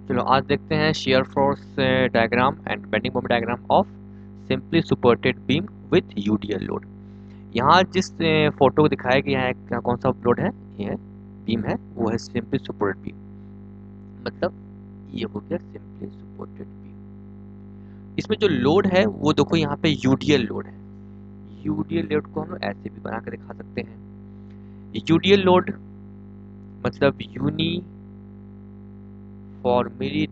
चलो आज देखते हैं shear force diagram and bending moment diagram of simply supported beam with UDL load. यहाँ जिस फोटो को दिखाया गया है क्या कौन सा लोड है, ये है बीम है, वो है सिंपली सुपोर्टेड बीम। मतलब ये हो गया सिंपली सुपोर्टेड बीम। इसमें जो लोड है वो देखो यहाँ पे यूडीएल लोड है। यूडीएल लोड को हम लोग ऐसे भी बना कर दिखा सकते हैं। यूडीएल लोड मतलब uniformly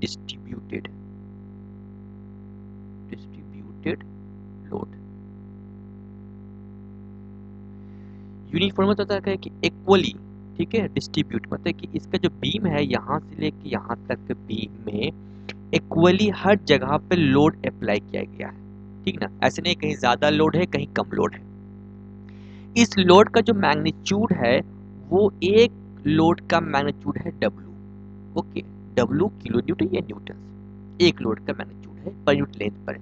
distributed distributed load. Uniform मतलब है कि इक्वली, ठीक है, डिस्ट्रीब्यूट मतलब कि इसका जो बीम है यहाँ से लेके यहाँ तक बीम में इक्वली हर जगह पे लोड अप्लाई किया गया है, ठीक ना। ऐसे नहीं कहीं ज्यादा लोड है कहीं कम लोड है। इस लोड का जो मैग्नीट्यूड है वो एक लोड का मैग्नीट्यूड है W। Okay, W kilo Newton या न्यूटन, एक लोड का मैग्नीट्यूड है पर यूनिट लेंथ पर।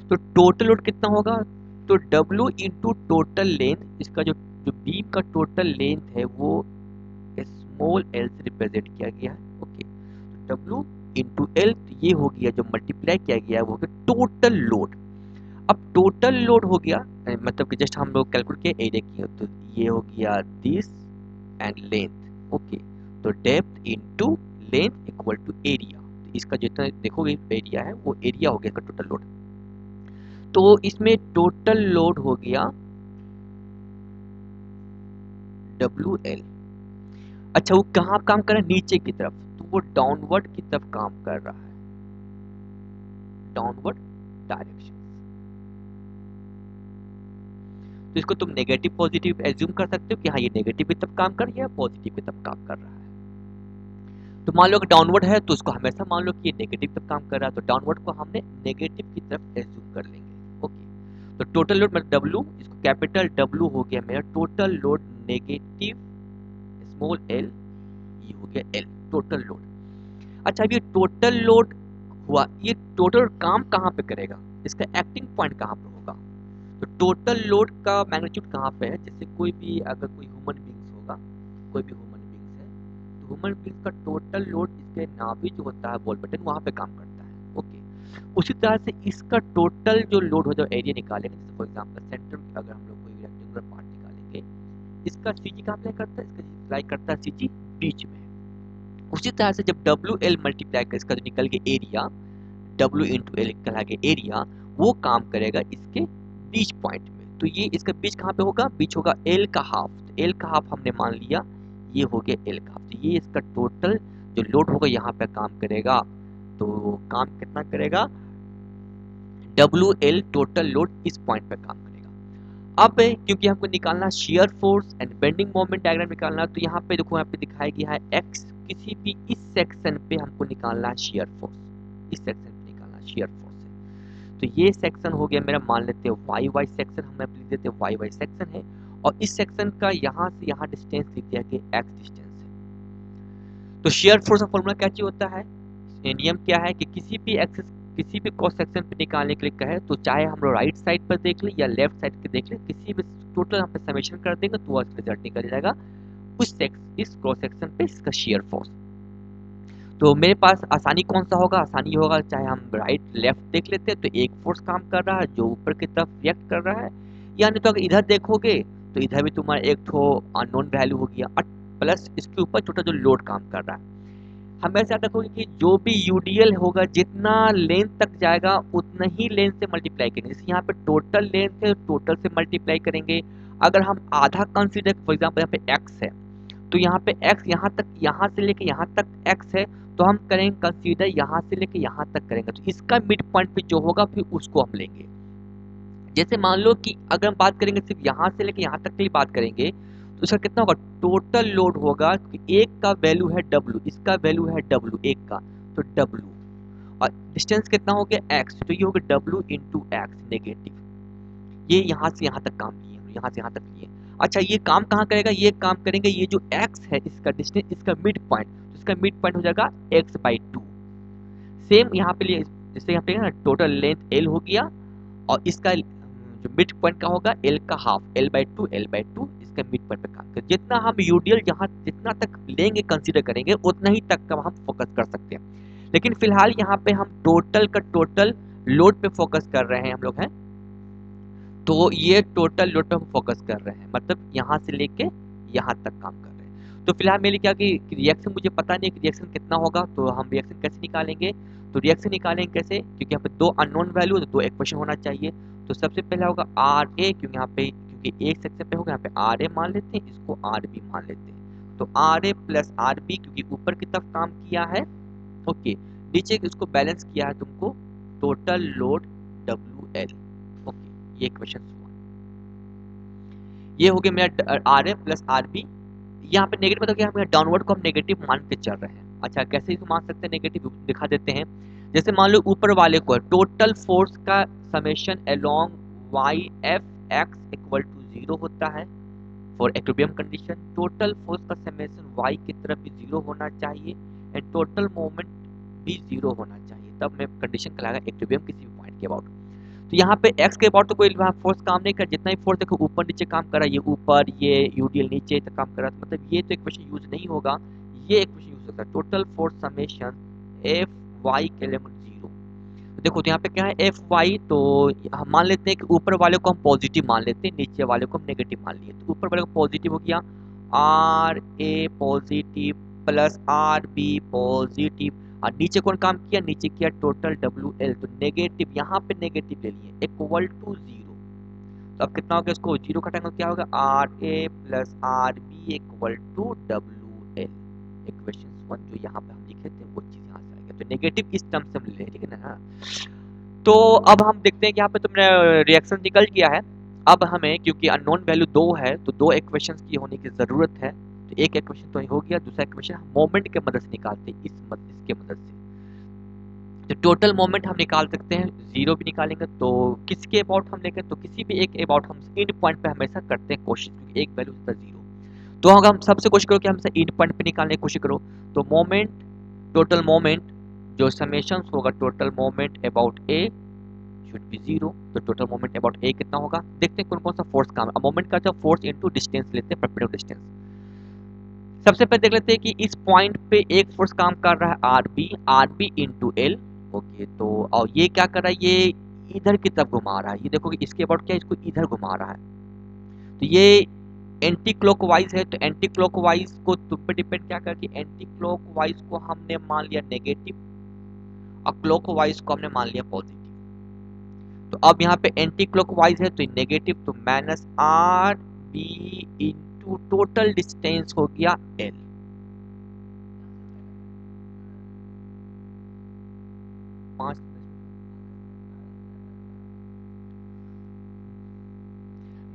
तो टोटल लोड कितना होगा, तो W इंटू टोटल लेंथ, इसका जो जो बीम का टोटल लेंथ है वो स्मॉल l से रिप्रेजेंट किया गया है। ओके, तो W इंटू एल, ये हो गया जो मल्टीप्लाई किया गया है वो हो गया टोटल लोड। अब टोटल लोड हो गया मतलब कि जस्ट हम लोग कैलकुलेट किए एरिया किए, तो ये हो गया दिस एंड लेंथ। ओके, तो depth into length equal to area, तो इसका जितना देखोगे एरिया है वो एरिया हो गया इसका टोटल लोड। तो इसमें टोटल लोड हो गया डब्ल्यू एल। अच्छा, वो कहाँ काम कर रहा है, नीचे की तरफ, तो वो डाउनवर्ड की तरफ काम कर रहा है, डाउनवर्ड डायरेक्शन। तो इसको तुम नेगेटिव पॉजिटिव एज्यूम कर सकते हो कि हाँ ये नेगेटिव की तरफ काम कर रहा है, पॉजिटिव की तरफ काम कर रहा है। तो मान लो कि डाउनवर्ड है तो उसको हमेशा मान लो कि ये नेगेटिव तरफ काम कर रहा है, तो डाउनवर्ड को हमने नेगेटिव की तरफ एज्यूम कर लेंगे। ओके, तो टोटल लोड मतलब डब्ल्यू, इसको कैपिटल डब्ल्यू हो गया मेरा total load, negative small L, ये हो गया एल टोटल लोड। अच्छा, अब ये टोटल लोड हुआ, ये टोटल काम कहाँ पे करेगा, इसका एक्टिंग पॉइंट कहाँ पे होगा। तो टोटल लोड का मैग्नीट्यूड कहाँ पे है, जैसे कोई भी अगर कोई ह्यूमन बींग्स होगा, कोई भी ह्यूमन बींग्स है, तो ह्यूमन बींग्स का टोटल लोड इसके नाभि जो होता है बॉल बटन वहाँ पे काम करता है। ओके, उसी तरह से इसका टोटल जो लोड हो जो एरिया निकालेंगे, जैसे फॉर एग्जाम्पल सेंटर अगर हम लोग कोई रेक्टेंगुलर पार्ट निकालेंगे, इसका सीजी कहाँ अप्लाई करता है, इसका अप्लाई करता है सीजी बीच में। उसी तरह से जब डब्ल्यू एल मल्टीप्लाई कर इसका जो निकल के एरिया, W इंटू एल निकल के एरिया, वो काम करेगा इसके बीच पॉइंट में। तो ये इसका बीच कहाँ पे होगा, बीच होगा एल का हाफ, तो एल का हाफ हमने मान लिया, ये हो गया एल का हाफ। तो ये इसका टोटल जो लोड होगा यहाँ पे काम करेगा। तो काम कितना करेगा, डब्ल्यू एल टोटल लोड इस पॉइंट पे काम करेगा। अब क्योंकि हमको निकालना shear force and bending moment diagram निकालना, तो यहाँ पे देखो यहाँ पे दिखाया गया है एक्स, किसी भी इस सेक्शन पे हमको निकालना है शेयर फोर्स, इस सेक्शन पे निकालना शेयर फोर्स है। तो ये सेक्शन हो गया मेरा, मान लेते हैं वाई वाई सेक्शन, हम लिख देते हैं वाई वाई सेक्शन है, और इस सेक्शन का यहाँ से यहाँ डिस्टेंस लिख दिया कि एक्स डिस्टेंस है। तो शेयर फोर्स का फॉर्मूला क्या चाहिए होता है, नियम क्या है कि किसी भी एक्सिस, किसी भी क्रॉस सेक्शन पे निकालने के लिए कहे, तो चाहे हम लोग राइट साइड पर देख ले या लेफ्ट साइड पे देख ले, किसी भी टोटल हम पे समेशन कर देंगे तो रिजल्ट निकल जाएगा उस इस क्रॉस सेक्शन पे इसका शेयर फोर्स। तो मेरे पास आसानी कौन सा होगा, आसानी होगा चाहे हम राइट लेफ्ट देख लेते हैं, तो एक फोर्स काम कर रहा है जो ऊपर की तरफ रिएक्ट कर रहा है, या नहीं तो अगर इधर देखोगे तो इधर भी तुम्हारा एक तो अननोन वैल्यू हो गया, और प्लस इसके ऊपर छोटा जो लोड काम कर रहा है। हमेशा याद रखोगे कि जो भी यूडीएल होगा जितना लेंथ तक जाएगा उतना ही लेंथ से मल्टीप्लाई करेंगे। जैसे यहाँ पे टोटल लेंथ है, टोटल से मल्टीप्लाई करेंगे। अगर हम आधा कंसीडर, फॉर एग्जाम्पल यहाँ पे एक्स है, तो यहाँ पे x यहाँ तक, यहाँ से लेके यहाँ तक x है, तो हम करेंगे कंसीडर यहाँ से लेके यहाँ तक करेंगे, तो इसका मिड पॉइंट पे जो होगा फिर उसको हम लेंगे। जैसे मान लो कि अगर हम बात करेंगे सिर्फ यहाँ से लेके यहाँ तक की बात करेंगे, तो इसका कितना होगा, टोटल लोड होगा कि एक का वैल्यू है W, इसका वैल्यू है W एक का, तो W, और डिस्टेंस कितना हो गया x, तो ये हो गया W इंटू एक्स नेगेटिव। ये यहाँ से यहाँ तक काम किए, यहाँ से यहाँ तक लिए। अच्छा, ये काम कहाँ करेगा, ये काम करेंगे ये जो x है इसका डिस्टेंस, इसका मिड पॉइंट, तो इसका मिड पॉइंट हो जाएगा x/2। सेम यहाँ पे लिए, जैसे यहाँ पे ना टोटल लेंथ l हो गया, और इसका जो मिड पॉइंट का होगा l का हाफ, l/2 l/2, इसका मिड पॉइंट पे काम कर, जितना हम यूडीएल जहाँ जितना तक लेंगे कंसीडर करेंगे उतना ही तक का हम फोकस कर सकते हैं। लेकिन फिलहाल यहाँ पे हम टोटल का टोटल लोड पे फोकस कर रहे हैं हम लोग हैं। तो ये टोटल लोड पे हम फोकस कर रहे हैं, मतलब यहाँ से लेके यहाँ तक काम कर रहे हैं। तो फिलहाल मेरे क्या कि रिएक्शन मुझे पता नहीं कि रिएक्शन कितना होगा, तो हम रिएक्शन कैसे निकालेंगे। तो रिएक्शन निकालेंगे कैसे, क्योंकि यहाँ पे दो अननोन वैल्यू, तो दो इक्वेशन होना चाहिए। तो सबसे पहला होगा आर ए, क्योंकि यहाँ पे क्योंकि एक सेक्शन पे होगा, यहाँ पे आर ए मान लेते हैं, इसको आर बी मान लेते हैं। तो R A plus R B, क्योंकि ऊपर की तरफ काम किया है, ओके, नीचे इसको बैलेंस किया है तुमको, total load W L. Okay, ये क्वेश्चन हुआ। ये हो गया मेरा R A plus R B. यहाँ पे नेगेटिव मतलब क्या, हमें डाउनवर्ड को हम नेगेटिव मान के चल रहे हैं। अच्छा, कैसे इसको मान सकते हैं नेगेटिव, दिखा देते हैं। जैसे मान लो ऊपर वाले को टोटल फोर्स का summation along Y F X equal to 0 होता है for equilibrium condition. Total force का समेशन वाई की तरफ भी 0 होना चाहिए एंड टोटल मोमेंट भी 0 होना चाहिए, तब मैं कंडीशन कहलाएगा इक्विलिब्रियम किसी भी पॉइंट के अबाउट। तो यहाँ पे x के अबाउट तो कोई फोर्स काम नहीं कर, जितना ही फोर्स देखो ऊपर नीचे काम कर रहा है, ये ऊपर, ये यूडीएल नीचे तक काम कर रहा है, मतलब ये तो इक्वेशन यूज नहीं होगा, ये इक्वेशन यूज होता है, total force summation F Y के लिए 0। तो देखो, तो यहाँ पे क्या है एफ वाई, तो हम मान लेते हैं कि ऊपर वाले को हम पॉजिटिव मान लेते हैं, नीचे वाले को हम नेगेटिव मान लिए। तो ऊपर वाले को पॉजिटिव हो गया R A positive plus R B positive, और नीचे कौन काम किया, नीचे किया टोटल डब्ल्यू एल, तो नेगेटिव, यहाँ पे नेगेटिव ले लिए इक्वल टू 0। तो अब कितना हो गया, इसको 0 घटाएंगे क्या होगा, R A plus R B equal to W L. Equation 1 जो यहाँ पे हम लिखे थे वो चीज यहाँ से आएगा, तो नेगेटिव इस टर्म से हम ले, ठीक है ना। हाँ। तो अब हम देखते हैं कि यहाँ पे तुमने रिएक्शन निकल किया है। अब हमें क्योंकि अननोन वैल्यू 2 है, तो दो इक्वेशंस की होने की जरूरत है। तो एक इक्वेशन तो हो गया, दूसरा इक्वेशन मोमेंट के मदद से निकालते हैं, इसके मदद से। तो टोटल मोमेंट हम निकाल सकते हैं, 0 भी निकालेंगे, तो किसके अबाउट हम लेंगे, तो किसी भी एक अबाउट हम इन पॉइंट पे हमेशा करते हैं कोशिश, क्योंकि एक वैल्यू होता है 0। तो अगर हम सबसे कोशिश करो कि हमसे इन पॉइंट पे निकालने की कोशिश करो, तो मोमेंट, टोटल मोमेंट जो समेशन होगा, total moment about A should be 0। तो टोटल मोमेंट अबाउट ए कितना होगा, देखते हैं कौन कौन सा फोर्स काम है। मोमेंट का जब फोर्स इनटू डिस्टेंस लेते हैं, परपेंडिकुलर डिस्टेंस। सबसे पहले देख लेते हैं कि इस पॉइंट पे एक फोर्स काम कर रहा है R B into L. Okay, तो और ये क्या कर रहा है, ये इधर की तरफ घुमा रहा है, ये देखो कि इसके अबाउट क्या है, इसको इधर घुमा रहा है। तो ये एंटी क्लॉकवाइज है, तो एंटी क्लॉकवाइज को तुम पे डिपेंड क्या कर, कि एंटी क्लॉकवाइज को हमने मान लिया नेगेटिव और क्लॉकवाइज को हमने मान लिया पॉजिटिव। तो अब यहाँ पे एंटी क्लॉकवाइज है तो नेगेटिव, तो minus R B into total distance हो गया एल।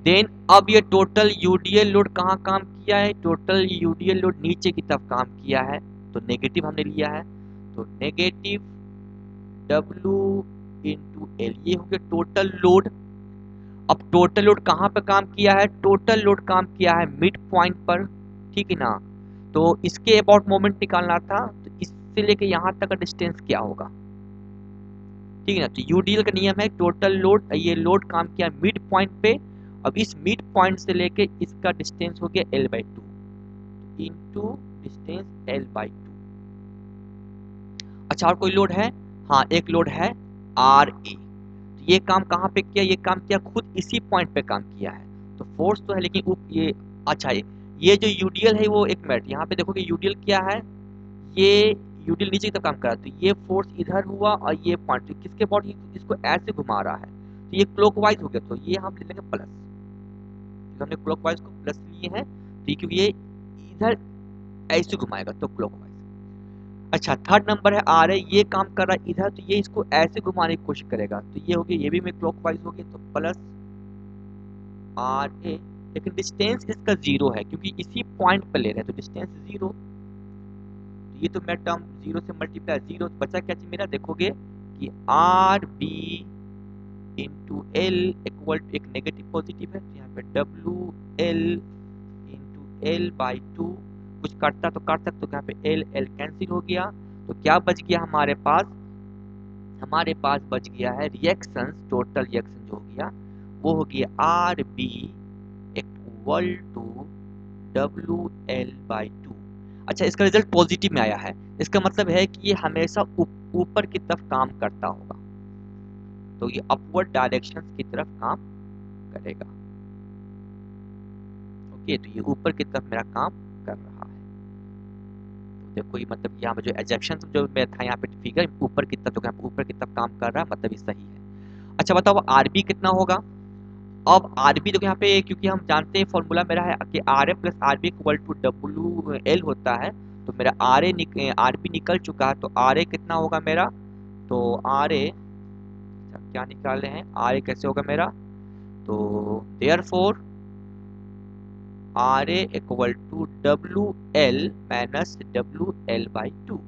देन अब ये टोटल यूडीएल लोड कहाँ काम किया है, टोटल यूडीएल लोड नीचे की तरफ काम किया है, तो नेगेटिव हमने लिया है, तो नेगेटिव डब्ल्यू इंटू एल, ये हो गया टोटल लोड। अब टोटल लोड कहाँ पे काम किया है, टोटल लोड काम किया है मिड पॉइंट पर, ठीक है ना। तो इसके अबाउट मोमेंट निकालना था, तो इससे लेके यहाँ तक का डिस्टेंस क्या होगा, ठीक है ना। तो यूडीएल का नियम है टोटल लोड, ये लोड काम किया मिड पॉइंट पे, अब इस मिड पॉइंट से लेके इसका डिस्टेंस हो गया L by two into distance L by two. अच्छा, और कोई लोड है, हाँ एक लोड है आर ए। ये काम कहाँ पे किया, ये काम किया खुद इसी पॉइंट पे काम किया है, तो फोर्स तो है लेकिन ये, अच्छा ये जो यूडीएल है वो, एक मिनट यहाँ पे देखो कि यूडीएल क्या है, ये यूडीएल नीचे की तरफ काम कर रहा है, तो ये फोर्स इधर हुआ और ये पॉइंट किसके बॉडी इसको ऐसे घुमा रहा है, तो ये क्लॉकवाइज हो गया, तो ये हम ले लेंगे प्लस, क्योंकि हमने क्लॉकवाइज को प्लस लिए हैं, तो क्योंकि ये इधर ऐसे घुमाएगा तो क्लॉकवाइज। अच्छा, थर्ड नंबर है आर है, ये काम कर रहा है इधर, तो ये इसको ऐसे घुमाने की कोशिश करेगा, तो ये हो गया, ये भी में क्लॉकवाइज हो गया, तो प्लस आर ए, लेकिन डिस्टेंस इसका 0 है क्योंकि इसी पॉइंट पर ले रहे हैं, तो डिस्टेंस 0, तो ये तो मैं टर्म 0 से मल्टीप्लाई 0 बचा क्या चीज मेरा, देखोगे कि R B into L equal to एक नेगेटिव पॉजिटिव है, तो यहाँ पे W L into L by two, कुछ काटता तो काट सकते, तो यहाँ पे एल एल कैंसिल हो गया, तो क्या बच गया हमारे पास, हमारे पास बच गया है रिएक्शन, टोटल रिएक्शन जो हो गया वो हो गया R B equal to W L by two. अच्छा, इसका रिजल्ट पॉजिटिव में आया है, इसका मतलब है कि ये हमेशा ऊपर की तरफ काम करता होगा, तो ये अपवर्ड डायरेक्शन की तरफ काम करेगा। ओके, तो ये ऊपर की तरफ मेरा काम कर रहा है। तो देखो ये मतलब यहाँ पे जो एजेक्शन जो मेरा था यहाँ पे फिगर ऊपर की तरफ, तो ऊपर की तरफ काम कर रहा है, मतलब ये सही है। अच्छा बताओ आरबी कितना होगा। अब आरबी देखो यहाँ पे, क्योंकि हम जानते हैं फॉर्मूला मेरा है कि R A plus R B equal to W L होता है, तो मेरा आर बी निकल चुका है, तो आर ए कितना होगा मेरा, तो आर ए क्या निकाल रहे हैं, आर ए कैसे होगा मेरा, तो therefore R A equal to W L minus W L by two.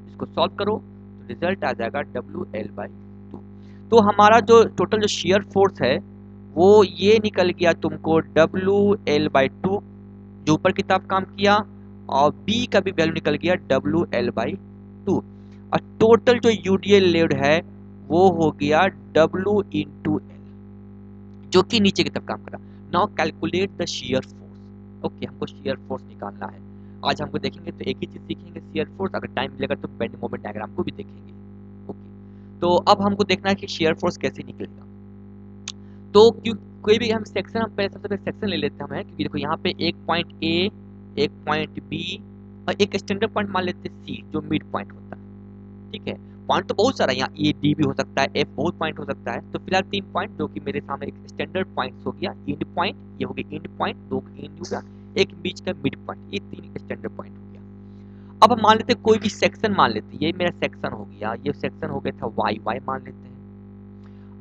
इसको सॉल्व करो तो रिजल्ट आ जाएगा डब्ल्यू एल बाई टू। तो हमारा जो टोटल जो शेयर फोर्स है वो ये निकल गया तुमको डब्ल्यू एल बाई टू, जो ऊपर की तरफ काम किया, और बी का भी वैल्यू निकल गया डब्ल्यू एल बाई टू, और टोटल जो यूडीएल लोड है वो हो गया डब्ल्यू इंटू एल, जो कि नीचे की तरफ काम करा। Now calculate the shear force. Okay, हमको शेयर फोर्स निकालना है। आज हमको देखेंगे तो एक ही चीज सीखेंगे शेयर फोर्स, अगर टाइम मिलेगा तो बेंडिंग मोमेंट डायग्राम को भी देखेंगे। ओके, तो अब हमको देखना है कि शेयर फोर्स कैसे निकलेगा। तो क्यों कोई भी हम सेक्शन, हम पहले सबसे पहले सेक्शन ले लेते हैं, क्योंकि देखो यहाँ पे एक पॉइंट ए, एक पॉइंट बी और एक स्टैंडर्ड पॉइंट मान लेते हैं सी, जो मिड पॉइंट होता है। ठीक है, पॉइंट तो बहुत सारा, यहाँ ए डी भी हो सकता है, एफ बहुत पॉइंट हो सकता है, तो फिलहाल 3 पॉइंट जो कि मेरे सामने एक स्टैंडर्ड पॉइंट हो गया, एंड पॉइंट ये हो गया, एंड पॉइंट 2 एंड हो गया, एक बीच का मिड पॉइंट, ये 3 स्टैंडर्ड पॉइंट हो गया। अब हम मान लेते हैं कोई भी सेक्शन मान लेते हैं, ये मेरा सेक्शन हो गया, ये सेक्शन हो गया था वाई, वाई मान लेते हैं।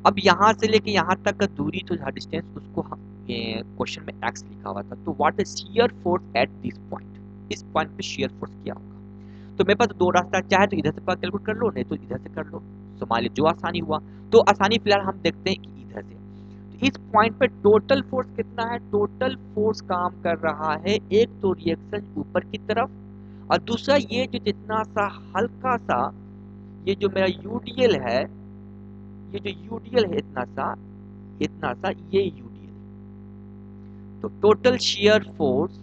अब यहाँ से लेके यहाँ तक का दूरी जो था डिस्टेंस, उसको क्वेश्चन में एक्स लिखा हुआ था, तो what is shear force at this point, इस पॉइंट पे शियर फोर्स क्या होगा। तो मेरे पास दो रास्ता, चाहे तो इधर से कैलकुलेट कर लो, नहीं तो इधर से कर लो, तो मान लीजिए जो आसानी हुआ, तो आसानी फिलहाल हम देखते हैं कि इधर से। तो इस पॉइंट पे टोटल फोर्स कितना है, टोटल फोर्स काम कर रहा है, एक तो रिएक्शन ऊपर की तरफ, और दूसरा ये जो जितना सा हल्का सा ये जो मेरा यूडीएल है, ये जो यूडीएल है इतना सा ये यूडीएल, तो total shear force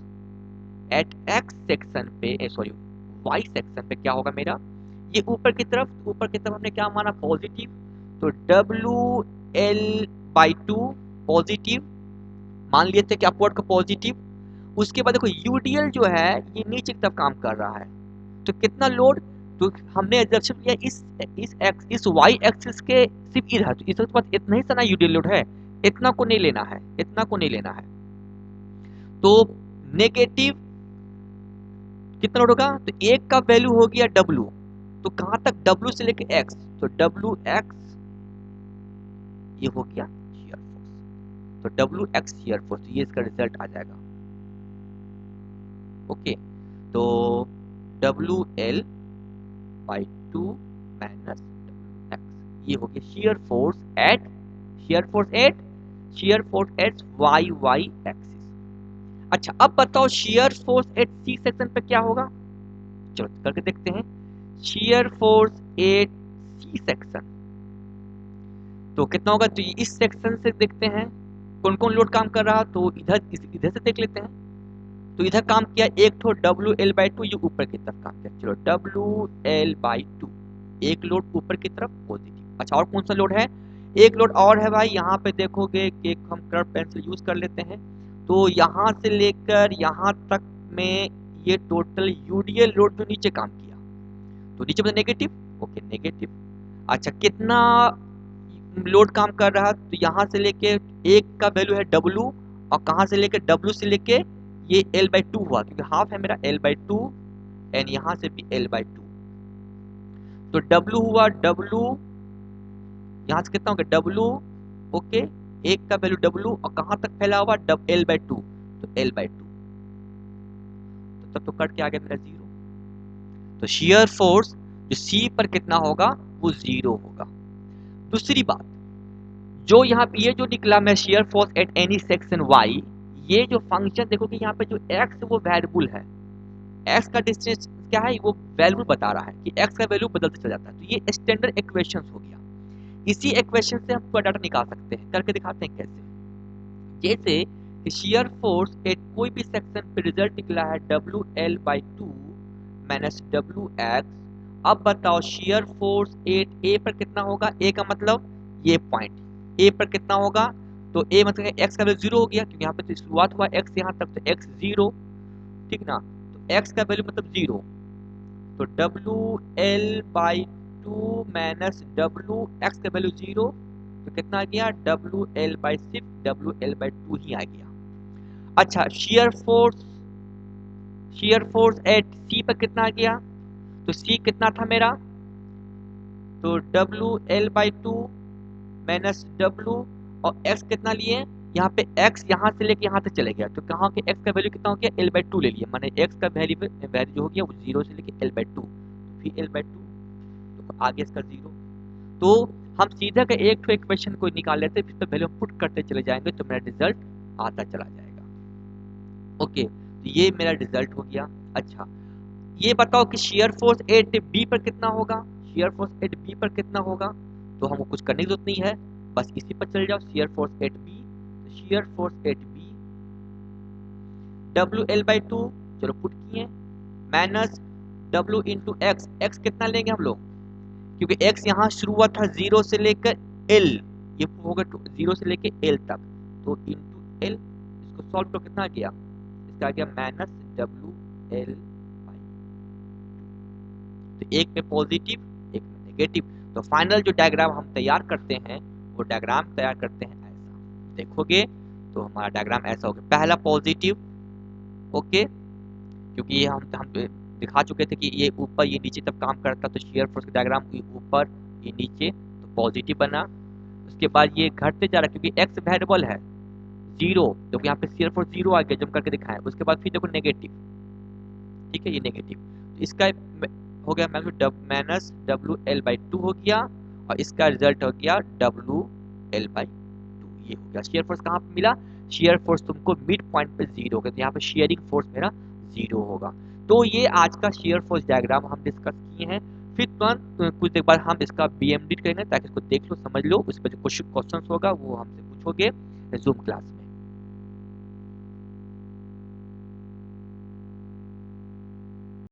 eight x section पे, सॉरी वाई सेक्शन पे क्या होगा मेरा, ये ऊपर की तरफ, ऊपर की तरफ हमने क्या माना पॉजिटिव, तो W L by to positive मान लिए थे कि अपवर्ड का पॉजिटिव। उसके बाद देखो यूडीएल जो है ये नीचे की तरफ काम कर रहा है, तो कितना लोड, तो हमने एग्जर्शन लिया इस वाई एक्सिस के सिर्फ इधर, तो इसके पास इतना ही सना यूडीएल लोड है, इतना को नहीं लेना है, इतना को नहीं लेना है। तो नेगेटिव कितना लोड होगा, तो एक का वैल्यू हो गया डब्ल्यू, तो कहां तक डब्ल्यू से लेके एक्स, तो डब्ल्यू एक्स ये हो गया शियर फोर्स, तो डब्ल्यू एक्स शियर फोर्स, ये इसका रिजल्ट आ जाएगा। ओके, तो W L by two minus X, ये हो गया shear force at, shear force at, shear force at Y Y axis. अच्छा अब बताओ shear force at C section पे क्या होगा, चलो करके देखते हैं। Shear force at C section तो कितना होगा, तो इस सेक्शन से देखते हैं कौन कौन लोड काम कर रहा, तो इधर से देख लेते हैं। तो इधर काम किया एक ठो डब्ल्यू एल बाई टू, ये ऊपर की तरफ काम किया, चलो डब्ल्यू एल बाई टू, एक लोड ऊपर की तरफ पॉजिटिव। अच्छा और कौन सा लोड है, एक लोड और है भाई, यहाँ पे देखोगे कि हम कर्व पेंसिल यूज कर लेते हैं, तो यहाँ से लेकर यहाँ तक में ये टोटल यूडीएल लोड जो नीचे काम किया, तो नीचे मतलब नेगेटिव, ओके नेगेटिव। अच्छा कितना लोड काम कर रहा, तो यहाँ से लेके एक का वैल्यू है डब्लू, और कहाँ से लेके डब्लू से लेके ये एल बाई टू हुआ, क्योंकि हाफ है मेरा एल बाई टू, एंड यहाँ से भी एल बाई टू, तो डब्लू हुआ डब्लू, यहाँ से कितना हो गया डब्लू, ओके एक का वैल्यू डब्लू, और कहाँ तक फैला हुआ डब एल बाई टू, तो एल बाई टू, तो तब तो कट के आ गया मेरा जीरो, तो शियर फोर्स जो सी पर कितना होगा वो जीरो होगा। दूसरी बात, जो यहाँ पे ये जो निकला मैं shear force at any section Y, ये जो फंक्शन देखोगे यहाँ पे जो एक्स वो वेरिएबल है, एक्स का डिस्टेंस क्या है वो वैल्यू बता रहा है कि एक्स का वैल्यू बदलते चला जाता है, तो ये स्टैंडर्ड इक्वेशन हो गया। इसी इक्वेशन से हम पूरा डाटा निकाल सकते हैं, करके दिखाते हैं कैसे। जैसे कि शियर फोर्स एट कोई भी सेक्शन पे रिजल्ट निकला है W L by two minus W x. अब बताओ शेयर फोर्स एट ए पर कितना होगा, ए का मतलब ये पॉइंट ए पर कितना होगा, तो ए मतलब एक्स का वैल्यू जीरो हो गया क्योंकि यहाँ पे तो शुरुआत हुआ एक्स यहाँ तक, तो एक्स जीरो, ठीक ना, तो एक्स का वैल्यू मतलब जीरो, तो W L by two minus W x का वैल्यू जीरो, तो कितना आ गया डब्ल्यू एल बाई सिर्फ डब्ल्यू एल बाई टू ही आ गया। अच्छा शेयर फोर्स एट सी पर कितना आ गया, तो सी कितना था मेरा, तो W L by two minus W, और एक्स कितना लिए, यहाँ पे एक्स यहाँ से लेके यहाँ तक चले गया, तो कहाँ के एक्स का वैल्यू कितना हो गया एल बाई टू ले लिया, माने एक्स का वैल्यू जो हो गया वो जीरो से लेके एल बाई टू, तो फिर एल बाई टू, तो आगे इसका जीरो, तो हम सीधा का एक तो इक्वेशन को निकाल लेते फिर तो वैल्यू पुट करते चले जाएंगे तो मेरा रिजल्ट आता चला जाएगा। ओके, तो ये मेरा रिजल्ट हो गया। अच्छा ये बताओ कि शेयर फोर्स एट बी पर कितना होगा, शेयर फोर्स एट बी पर कितना होगा, तो हमको कुछ करने की जरूरत नहीं है, बस इसी पर चल जाओ, shear force at B, shear force at B W L by two, चलो पुट किए, minus W into X, X कितना लेंगे हम लोग, क्योंकि एक्स यहाँ शुरू हुआ था जीरो से लेकर एल, ये होगा जीरो से लेकर एल तक, तो इंटू एल, इसको सॉल्व तो कितना आ गया, इसका आ गया माइनस डब्ल्यू एल, तो एक में पॉजिटिव एक में नेगेटिव, तो फाइनल जो डायग्राम हम तैयार करते हैं वो डायग्राम तैयार करते हैं ऐसा, देखोगे तो हमारा डायग्राम ऐसा होगा, पहला पॉजिटिव, ओके, क्योंकि ये हम दिखा चुके थे कि ये ऊपर ये नीचे तब काम करता, तो शेयर फोर्स का डायग्राम ऊपर ये नीचे, तो पॉजिटिव बना, उसके बाद ये घटते जा रहा है क्योंकि एक्स वेरिएबल है जीरो, तो यहाँ पे शेयर फोर्स जीरो आ गया जम करके दिखाएं, उसके बाद फिर देखो नेगेटिव, ठीक है ये नेगेटिव, तो इसका हो गया minus W L by to हो गया, और इसका रिजल्ट हो गया डब्ल्यू एल बाई टू, ये हो गया। शेयर फोर्स कहाँ पे मिला, शेयर फोर्स तुमको मिड पॉइंट पे जीरो होगा, तो यहाँ पे शेयरिंग फोर्स मेरा जीरो होगा। तो ये आज का शेयर फोर्स डायग्राम हम डिस्कस किए हैं, फिर तुरंत कुछ देर बाद हम इसका बीएमडी करेंगे ताकि इसको देख लो समझ लो, उस पर जो क्वेश्चन होगा वो हमसे पूछोगे जूम क्लास में।